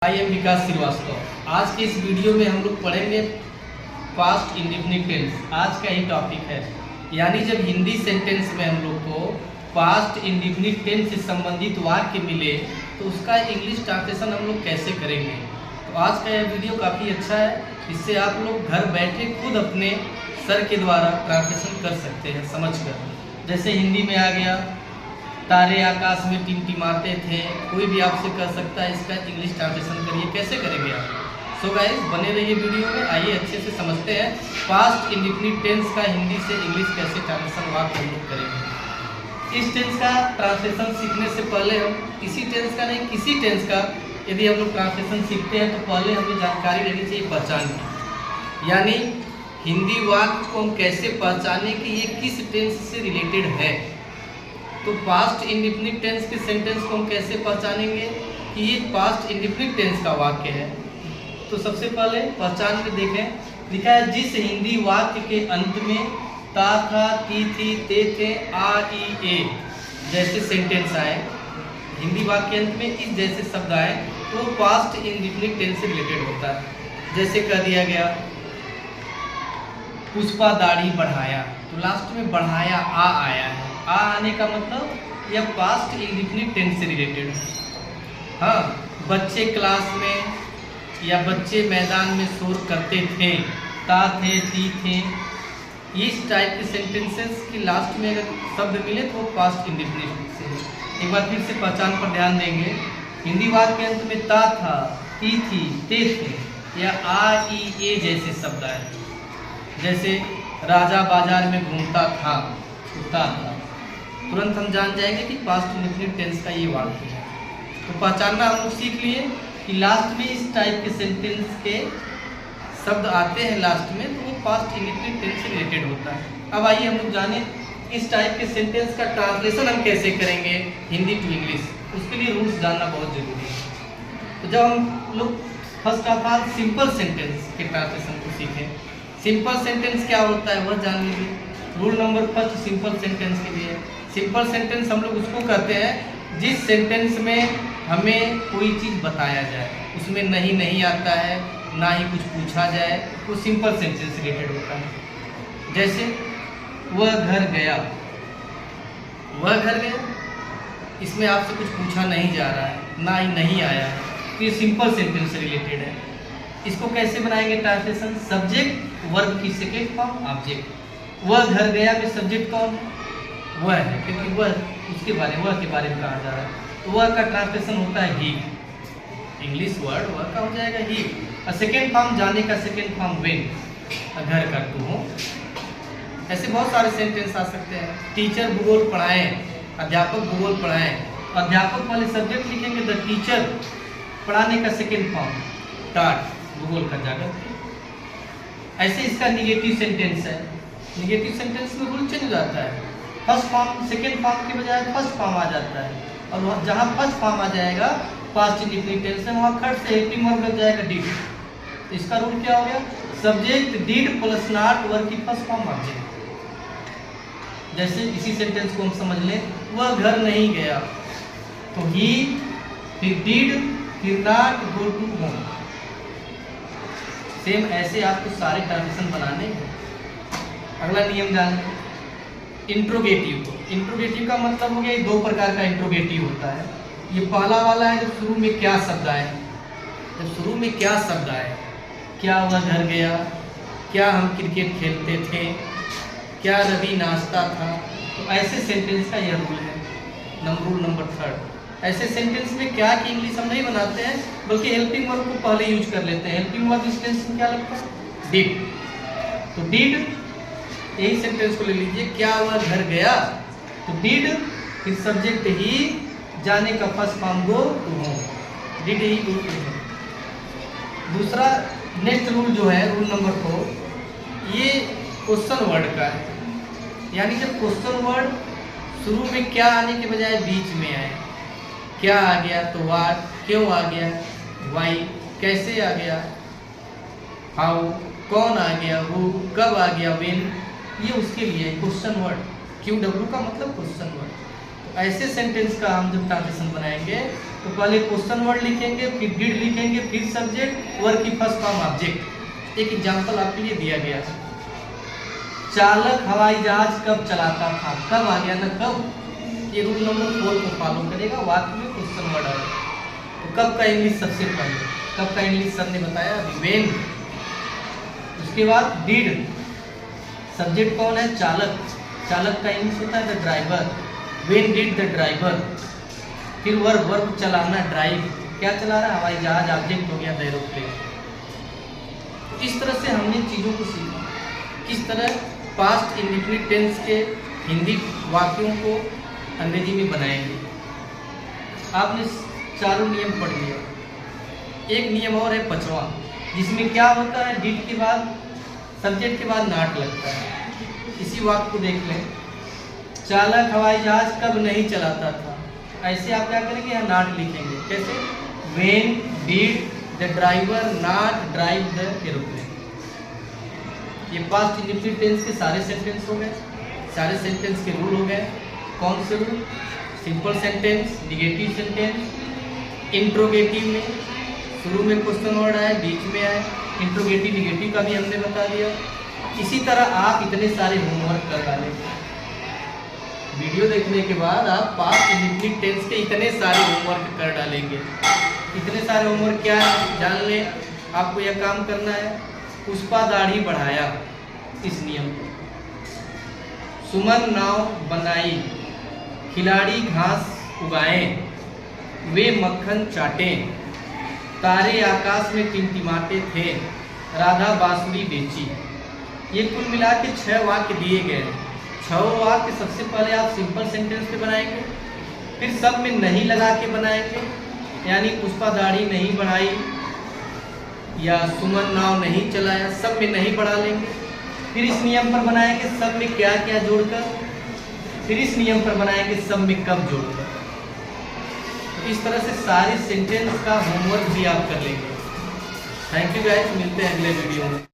I am विकास श्रीवास्तव। आज के इस वीडियो में हम लोग पढ़ेंगे पास्ट इंडेफिनिट टेंस। आज का ही टॉपिक है, यानी जब हिंदी सेंटेंस में हम लोग को पास्ट इंडेफिनिट टेंस से संबंधित वाक्य मिले तो उसका इंग्लिश ट्रांसलेशन हम लोग कैसे करेंगे। तो आज का यह वीडियो काफ़ी अच्छा है, इससे आप लोग घर बैठे खुद अपने सर के द्वारा ट्रांसलेशन कर सकते हैं समझकर। जैसे हिंदी में आ गया, तारे आकाश में टिमटिमाते थे, कोई भी आपसे कर सकता है इसका इंग्लिश ट्रांसलेशन करिए। कैसे करेंगे आप? सो गाइस बने रहिए वीडियो में। आइए अच्छे से समझते हैं पास्ट इंडेफिनिट टेंस का हिंदी से इंग्लिश कैसे ट्रांसलेशन वाक्य हम लोग करेंगे। इस टेंस का ट्रांसलेशन सीखने से पहले हम इसी टेंस का नहीं किसी टेंस का यदि हम लोग ट्रांसलेशन सीखते हैं तो पहले हमें जानकारी रहनी चाहिए पहचान की, यानी हिंदी वाक्य को हम कैसे पहचाने कि ये किस टेंस से रिलेटेड है। तो पास्ट इंडेफिनिट टेंस के सेंटेंस को हम कैसे पहचानेंगे कि ये पास्ट इंडेफिनिट टेंस का वाक्य है। तो सबसे पहले पहचान में देखें, लिखा है जिस हिंदी वाक्य के अंत में ता था, ती थी, ते थे, आ, ई, ए जैसे सेंटेंस आए, हिंदी वाक्य के अंत में इस जैसे शब्द आए तो वो पास्ट इंडेफिनिट टेंस से रिलेटेड होता है। जैसे कह दिया गया पुष्पा दाढ़ी बढ़ाया, तो लास्ट में बढ़ाया आ आया है। आ आने का मतलब यह पास्ट इंडेफिनिट टेंस से रिलेटेड है। हाँ, बच्चे क्लास में या बच्चे मैदान में शोर करते थे, ता थे, ती थे, इस टाइप के सेंटेंसेस की लास्ट में अगर शब्द मिले तो वो पास्ट इंडेफिनिट से है। एक बार फिर से पहचान पर ध्यान देंगे, हिंदी वाक्य के अंत में ता था, ती थी, ते थे या आ, ई, ए जैसे शब्द आए। जैसे राजा बाजार में घूमता था, उठता था, तुरंत हम जान जाएंगे कि पास्ट इंडेफिनिट टेंस का ये वाक्य है। तो पहचानना हम लोग सीख लिए कि लास्ट में इस टाइप के सेंटेंस के शब्द आते हैं लास्ट में तो वो पास्ट इंडेफिनिट टेंस से रिलेटेड होता है। अब आइए हम लोग जाने इस टाइप के सेंटेंस का ट्रांसलेशन हम कैसे करेंगे हिंदी टू इंग्लिश। उसके लिए रूल्स जानना बहुत जरूरी है। तो जब हम लोग first of all simple sentence के ट्रांसलेशन को सीखें। सिंपल सेंटेंस क्या होता है वह जान लीजिए। Rule number first simple sentence के लिए, सिंपल सेंटेंस हम लोग उसको कहते हैं जिस सेंटेंस में हमें कोई चीज़ बताया जाए, उसमें नहीं आता है, ना ही कुछ पूछा जाए, वो सिंपल सेंटेंस रिलेटेड होता है। जैसे वह घर गया, वह घर गया, इसमें आपसे कुछ पूछा नहीं जा रहा है, ना ही नहीं आया है, तो ये सिंपल सेंटेंस से रिलेटेड है। इसको कैसे बनाएंगे ट्रांसलेशन? सब्जेक्ट वर्ब की सेकेंड फॉर्म ऑब्जेक्ट। वह घर गया में सब्जेक्ट कौन है? वह है, क्योंकि वह उसके बारे वह के बारे में कहा जा रहा है। तो वह का ट्रांसलेशन होता है ही, इंग्लिश वर्ड वह का हो जाएगा ही। और सेकेंड फॉर्म जाने का सेकेंड फॉर्म वेन, घर का टू हो। ऐसे बहुत सारे सेंटेंस आ सकते हैं। टीचर भूगोल पढ़ाएं, अध्यापक भूगोल पढ़ाएं, अध्यापक वाले सब्जेक्ट लिखेंगे द टीचर, पढ़ाने का सेकेंड फॉर्म टाट, भूगोल का जाकर। ऐसे इसका निगेटिव सेंटेंस है, निगेटिव सेंटेंस में रूल चेंज हो जाता है। फर्स्ट फॉर्म सेकेंड फॉर्म के बजाय फर्स्ट फॉर्म आ जाता है, और जहाँ फर्स्ट फॉर्म आ जाएगा पास्ट इंडेफिनिट टेंस में वहाँ खट से हेल्पिंग वर्ब लग जाएगा डिड। तो इसका रूल क्या हो गया? Subject did plus not verb की फर्स्ट फॉर्म ऑब्जेक्ट। जैसे इसी सेंटेंस को हम समझ लें, वह घर नहीं गया, तो ही, फिर डिड, फिर not, go to home. Same ऐसे आपको सारे ट्रांसलेशन बनाने हैं। अगला नियम जान इंट्रोगेटिव को। इंट्रोगेटिव का मतलब हो गया दो प्रकार का इंट्रोगेटिव होता है। ये पहला वाला है जब शुरू में क्या शब्द आए, जब शुरू में क्या शब्द आए, क्या वह घर गया, क्या हम क्रिकेट खेलते थे, क्या रवि नाश्ता था। तो ऐसे सेंटेंस का यह रूल है। रूल नंबर थर्ड, ऐसे सेंटेंस में क्या की इंग्लिश हम नहीं बनाते हैं बल्कि हेल्पिंग वर्ब को पहले यूज कर लेते हैं। हेल्पिंग वर्ब इस टेंस में क्या लगता है? डिड। तो डिड, यही सेंटेंस को ले लीजिए, क्या वह घर गया, तो डिड, फिर सब्जेक्ट ही, जाने का first form go to home, did he go to home. दूसरा नेक्स्ट रूल जो है रूल नंबर 4, ये क्वेश्चन वर्ड का है। यानी जब क्वेश्चन वर्ड शुरू में क्या आने के बजाय बीच में आए, क्या आ गया तो व्हाट, क्यों आ गया व्हाई, कैसे आ गया हाउ, कौन आ गया हु, कब आ गया व्हेन, ये उसके लिए क्वेश्चन वर्ड। QW का मतलब क्वेश्चन वर्ड। ऐसे सेंटेंस का हम जब ट्रांसलेशन बनाएंगे तो पहले क्वेश्चन वर्ड लिखेंगे, फिर डिड लिखेंगे, फिर सब्जेक्ट, वर्ब की फर्स्ट फॉर्म ऑब्जेक्ट। एक एग्जांपल आपके लिए दिया गया है, चालक हवाई जहाज कब चलाता था, कब आ गया ना कब। ये रूल नंबर 4 को फॉलो करेगा, वाक्य में क्वेश्चन वर्ड आएगा। तो कब का इंग्लिश सबसे पहले, कब का इंग्लिश सर ने बताया अभी, व्हेन। उसके बाद डिड, सब्जेक्ट कौन है, चालक, चालक का इंग्लिश होता है the driver, when did the driver. फिर वर्ब, वर्ब चलाना, ड्राइव, क्या चला रहा है, हवाई जहाज, ऑब्जेक्ट हो गया द एरोप्लेन। इस तरह से हमने चीज़ों को सीखा, किस तरह पास्ट इंडेफिनिट टेंस के हिंदी वाक्यों को अंग्रेजी में बनाएंगे। आपने चारों नियम पढ़ लिया। एक नियम और है 5वां, जिसमें क्या होता है, डिड के बाद सब्जेक्ट के बाद नॉट लगता है। इसी वाक्य को देख लें, चालक हवाई जहाज कब नहीं चलाता था, ऐसे आप क्या करेंगे, यहाँ नॉट लिखेंगे। कैसे, when did the driver not drive the aeroplane. ये पास्ट इंडेफिनिट टेंस के सारे सेंटेंस हो गए, सारे सेंटेंस के रूल हो गए। कौन से rule, simple sentence, negative sentence, interrogative में शुरू में क्वेश्चन वर्ड आए, बीच में आए, इंट्रोगेटिव निगेटिव का भी हमने बता दिया। इसी तरह आप इतने सारे होमवर्क कर डालेंगे। वीडियो देखने के बाद आप पास्ट इंडेफिनिट टेंस के इतने सारे होमवर्क कर डालेंगे। इतने सारे होमवर्क क्या है जान लें। आपको यह काम करना है, पुष्पा दाढ़ी बढ़ाया, इस नियम को। सुमन नाव बनाई, खिलाड़ी घास उगाएं, वे मक्खन चाटें, तारे आकाश में टिमटिमाते थे, राधा बांसुरी बेची। ये कुल मिला के 6 वाक्य दिए गए हैं। 6 वाक्य सबसे पहले आप सिंपल सेंटेंस पे बनाएंगे, फिर सब में नहीं लगा के बनाएंगे, यानी पुष्पा दाढ़ी नहीं बढ़ाई या सुमन नाव नहीं चलाया, सब में नहीं बढ़ा लेंगे। फिर इस नियम पर बनाएंगे सब में क्या क्या जोड़कर, फिर इस नियम पर बनाएंगे सब में कब जोड़कर। तो इस तरह से सारे सेंटेंस का होमवर्क भी आप कर लेंगे। थैंक यू गाइस, मिलते हैं अगले वीडियो में।